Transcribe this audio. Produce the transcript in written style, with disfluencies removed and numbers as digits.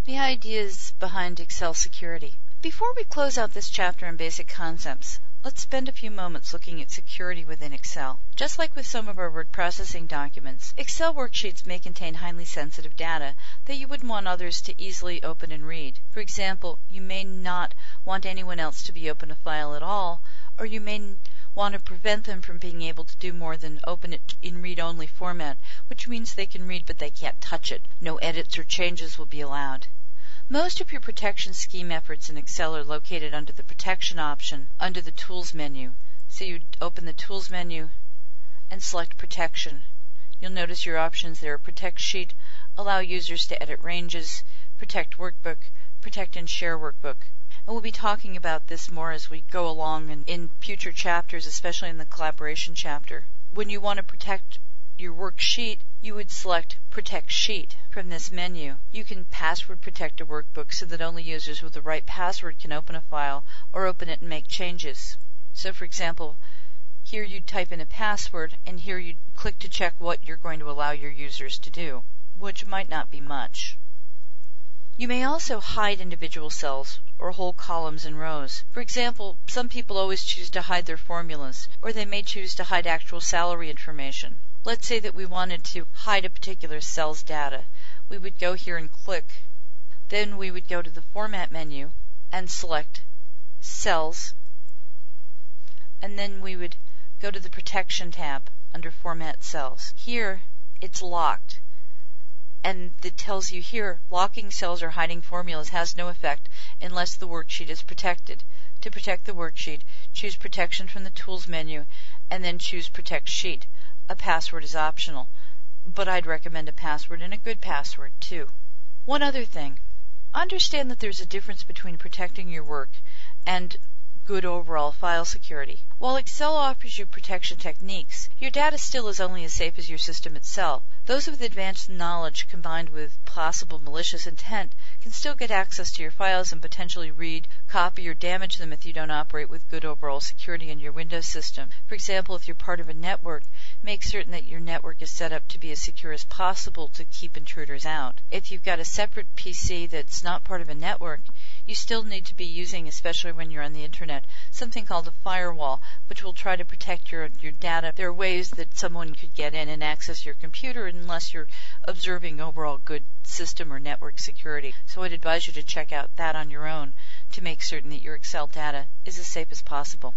The ideas behind Excel security. Before we close out this chapter on basic concepts, let's spend a few moments looking at security within Excel. Just like with some of our word processing documents, Excel worksheets may contain highly sensitive data that you wouldn't want others to easily open and read. For example, you may not want anyone else to be open a file at all, or you may want to prevent them from being able to do more than open it in read-only format, which means they can read but they can't touch it. No edits or changes will be allowed. Most of your protection scheme efforts in Excel are located under the Protection option under the Tools menu. So you open the Tools menu and select Protection. You'll notice your options there are Protect Sheet, Allow Users to Edit Ranges, Protect Workbook, Protect and Share Workbook. And we'll be talking about this more as we go along in future chapters, especially in the collaboration chapter. When you want to protect your worksheet, you would select Protect Sheet from this menu. You can password protect a workbook so that only users with the right password can open a file or open it and make changes. So for example, here you type in a password and here you click to check what you're going to allow your users to do, which might not be much. You may also hide individual cells or whole columns and rows. For example, some people always choose to hide their formulas, or they may choose to hide actual salary information. Let's say that we wanted to hide a particular cell's data. We would go here and click. Then we would go to the Format menu and select Cells. And then we would go to the Protection tab under Format Cells. Here, it's locked. And it tells you here, locking cells or hiding formulas has no effect unless the worksheet is protected. To protect the worksheet, choose Protection from the Tools menu, and then choose Protect Sheet. A password is optional, but I'd recommend a password and a good password too. One other thing, understand that there's a difference between protecting your work and good overall file security. While Excel offers you protection techniques, your data still is only as safe as your system itself. Those with advanced knowledge combined with possible malicious intent can still get access to your files and potentially read, copy, or damage them if you don't operate with good overall security in your Windows system. For example, if you're part of a network, make certain that your network is set up to be as secure as possible to keep intruders out. If you've got a separate PC that's not part of a network, you still need to be using, especially when you're on the internet, something called a firewall, which will try to protect your data. There are ways that someone could get in and access your computer unless you're observing overall good system or network security. So I'd advise you to check out that on your own to make certain that your Excel data is as safe as possible.